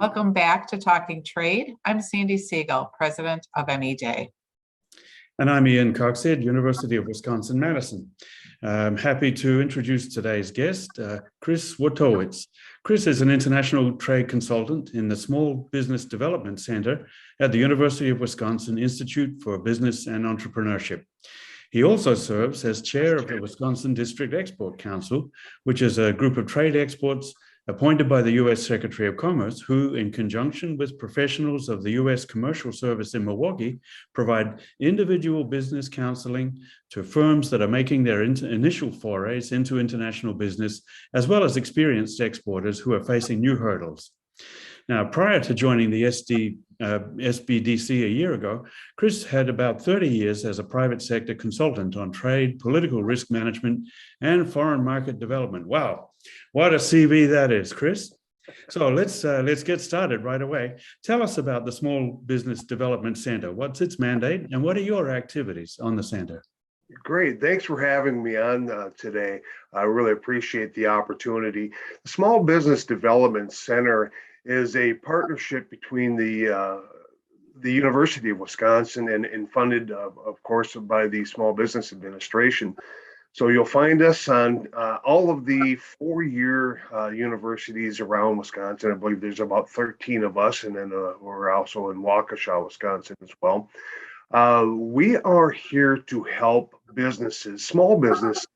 Welcome back to Talking Trade. I'm Sandi Siegel, president of MEJ. And I'm Ian Coxhead, University of Wisconsin-Madison. I'm happy to introduce today's guest, Chris Wojtowicz. Chris is an international trade consultant in the Small Business Development Center at the University of Wisconsin Institute for Business and Entrepreneurship. He also serves as chair of the Wisconsin District Export Council, which is a group of trade exports appointed by the U.S. Secretary of Commerce, who, in conjunction with professionals of the U.S. Commercial Service in Milwaukee, provide individual business counseling to firms that are making their initial forays into international business, as well as experienced exporters who are facing new hurdles. Now, prior to joining the SBDC a year ago, Chris had about 30 years as a private sector consultant on trade, political risk management, and foreign market development. Wow, what a CV that is, Chris. So let's get started right away. Tell us about the Small Business Development Center. What's its mandate, and what are your activities on the center? Great. Thanks for having me on today. I really appreciate the opportunity. The Small Business Development Center is a partnership between the University of Wisconsin and funded, of course, by the Small Business Administration. So you'll find us on all of the four-year universities around Wisconsin. I believe there's about 13 of us, and then we're also in Waukesha, Wisconsin as well. We are here to help businesses, small businesses,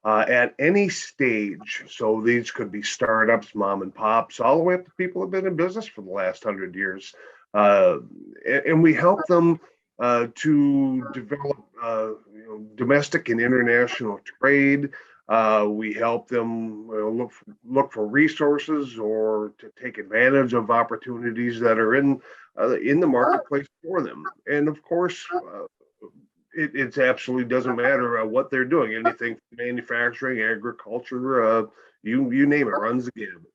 at any stage. So these could be startups, mom and pops, all the way up to people who have been in business for the last 100 years. And we help them to develop domestic and international trade. We help them look for resources or to take advantage of opportunities that are in the marketplace for them. And of course, it absolutely doesn't matter what they're doing. Anything from manufacturing, agriculture, you name it, runs the gamut.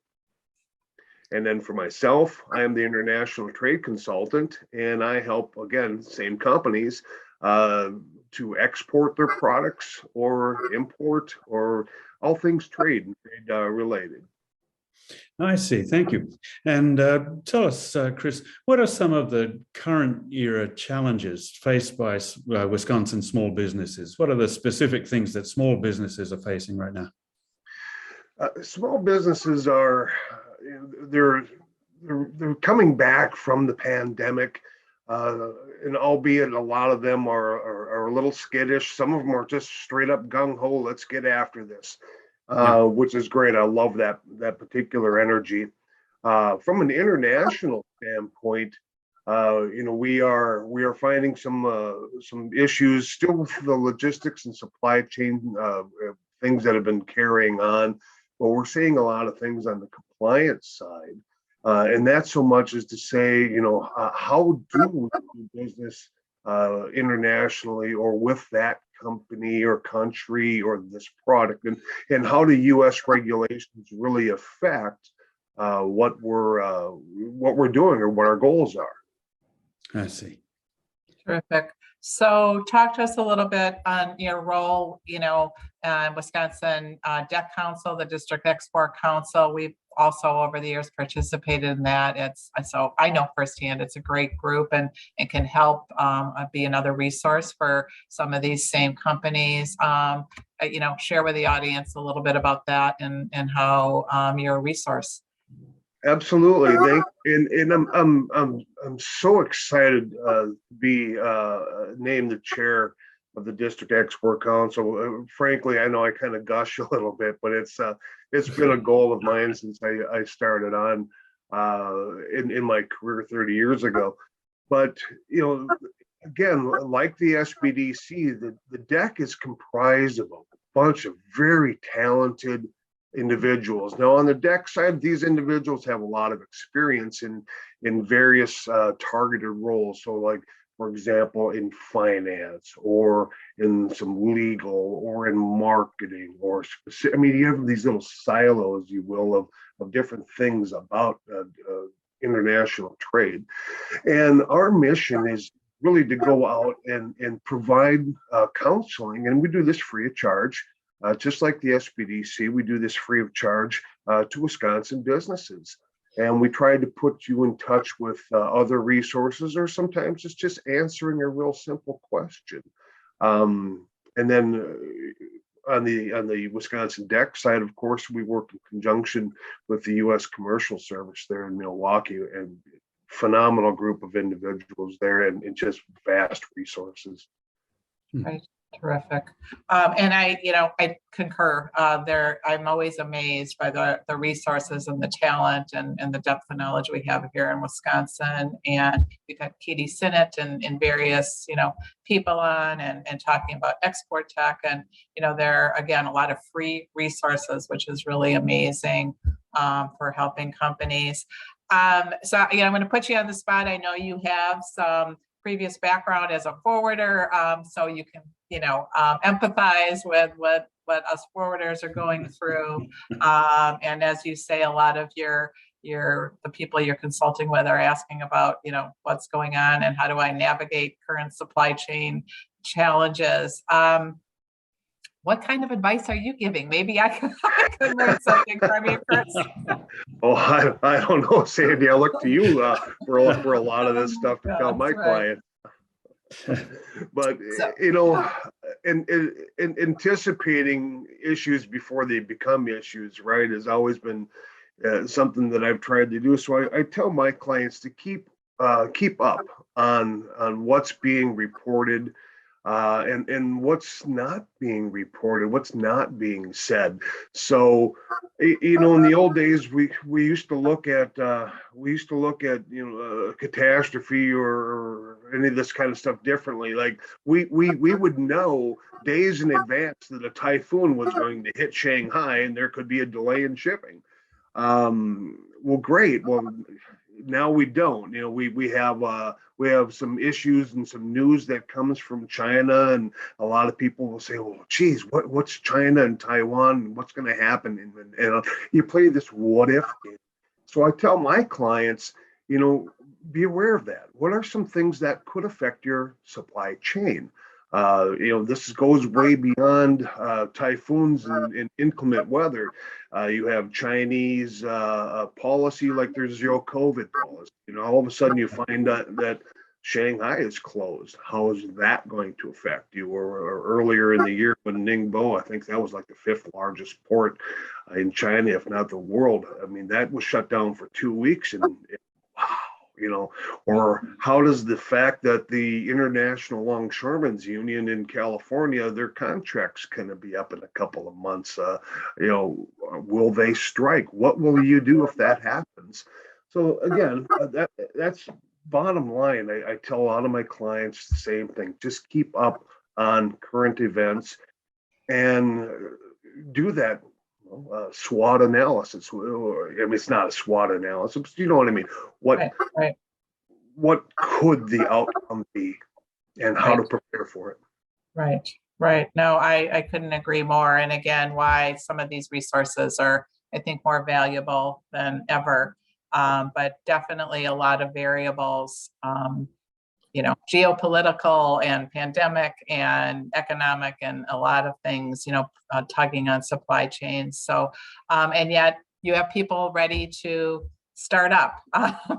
And then for myself, I am the international trade consultant, and I help, again, same companies to export their products or import or all things trade and trade related. I see. Thank you. And tell us, Chris, what are some of the current era challenges faced by Wisconsin small businesses? What are the specific things that small businesses are facing right now? Small businesses are, they're coming back from the pandemic, and albeit a lot of them are a little skittish. Some of them are just straight up gung ho. Let's get after this. Which is great. I love that particular energy. From an international standpoint, we are finding some issues still with the logistics and supply chain things that have been carrying on, but we're seeing a lot of things on the compliance side, and not so much as to say, how do we do business internationally or with that company or country or this product, and how do U.S. regulations really affect what we're doing or what our goals are. I see. Terrific. So talk to us a little bit on your role, Wisconsin DEC Council, the District Export Council. We've also over the years participated in that. So I know firsthand it's a great group and can help be another resource for some of these same companies. Share with the audience a little bit about that and how you're a resource. Absolutely. And I'm so excited to be named the chair of the District Export Council. Frankly, I know I kind of gush a little bit, but it's been a goal of mine since I started on in my career 30 years ago. But again, like the SBDC, the DEC is comprised of a bunch of very talented individuals. Now, on the DEC side, these individuals have a lot of experience in various targeted roles. So, like, for example, in finance or in some legal or in marketing or specific. I mean, you have these little silos, you will, of different things about international trade. And our mission is really to go out and provide counseling, and we do this free of charge. Just like the SBDC, we do this free of charge to Wisconsin businesses. And we try to put you in touch with other resources, or sometimes it's just answering a real simple question. And then on the Wisconsin deck side, of course, we work in conjunction with the U.S. Commercial Service there in Milwaukee, and phenomenal group of individuals there, and just vast resources. Right. Terrific. And I concur there. I'm always amazed by the resources and the talent and the depth of knowledge we have here in Wisconsin. And we've had Katie Sinnott and various, people on and talking about export tech. And, there are, again, a lot of free resources, which is really amazing for helping companies. So, I'm going to put you on the spot. I know you have some previous background as a forwarder, so you can, empathize with what us forwarders are going through. And as you say, a lot of the people you're consulting with are asking about, what's going on and how do I navigate current supply chain challenges. What kind of advice are you giving? Maybe I could learn something from you, Chris. Oh, I don't know, Sandy. I look to you for a lot of this stuff to tell my clients. But in anticipating issues before they become issues, right, has always been something that I've tried to do. So I tell my clients to keep up on what's being reported. And what's not being reported, what's not being said. So, in the old days, we used to look at catastrophe or any of this kind of stuff differently. Like we would know days in advance that a typhoon was going to hit Shanghai and there could be a delay in shipping. Well, great. Well, now we don't. We have some issues and some news that comes from China, and a lot of people will say, "Well, geez, what's China and Taiwan? What's going to happen?" And you play this what if game. So I tell my clients, be aware of that. What are some things that could affect your supply chain? This goes way beyond typhoons and inclement weather. You have Chinese policy, like there's zero COVID policy. All of a sudden you find that Shanghai is closed. How is that going to affect you? Or earlier in the year when Ningbo, I think that was like the 5th largest port in China, if not the world. I mean, that was shut down for 2 weeks, and wow. Or how does the fact that the International Longshoremen's Union in California, their contract's going to be up in a couple of months, will they strike? What will you do if that happens? So again, that's bottom line. I tell a lot of my clients the same thing. Just keep up on current events and do that SWOT analysis. I mean, it's not a SWOT analysis, but you know what I mean. Right. What could the outcome be, and how to prepare for it? Right. No, I couldn't agree more. And again, why some of these resources are, I think, more valuable than ever. But definitely a lot of variables, geopolitical and pandemic and economic and a lot of things, tugging on supply chains. So, and yet you have people ready to start up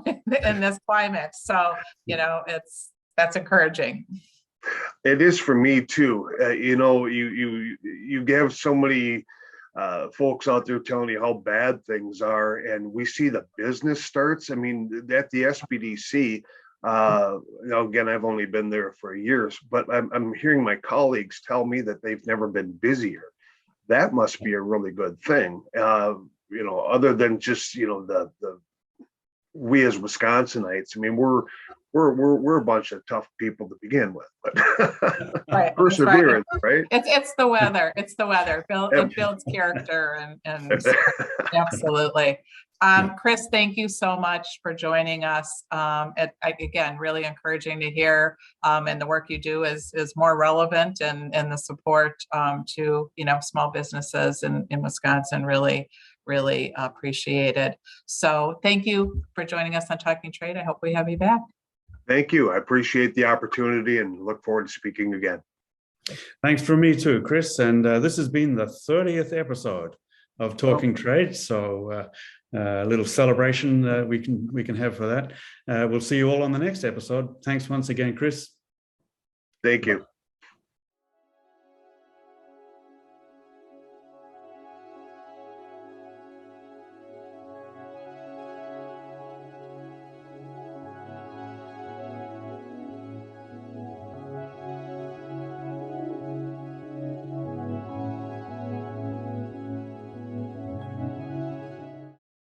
in this climate. So, that's encouraging. It is for me too. You have so many folks out there telling you how bad things are, and we see the business starts. I mean, at the SBDC, again, I've only been there for years, but I'm hearing my colleagues tell me that they've never been busier. That must be a really good thing. Other than just we as Wisconsinites. I mean, we're a bunch of tough people to begin with, but perseverance, right? It's the weather. It builds character and absolutely. Chris, thank you so much for joining us. Again, really encouraging to hear, and the work you do is more relevant, and the support to small businesses in Wisconsin really appreciated. So thank you for joining us on Talking Trade. I hope we have you back. Thank you. I appreciate the opportunity and look forward to speaking again. Thanks from me too, Chris. And this has been the 30th episode of Talking Trade. So little celebration we can have for that. We'll see you all on the next episode. Thanks once again, Chris. Thank you.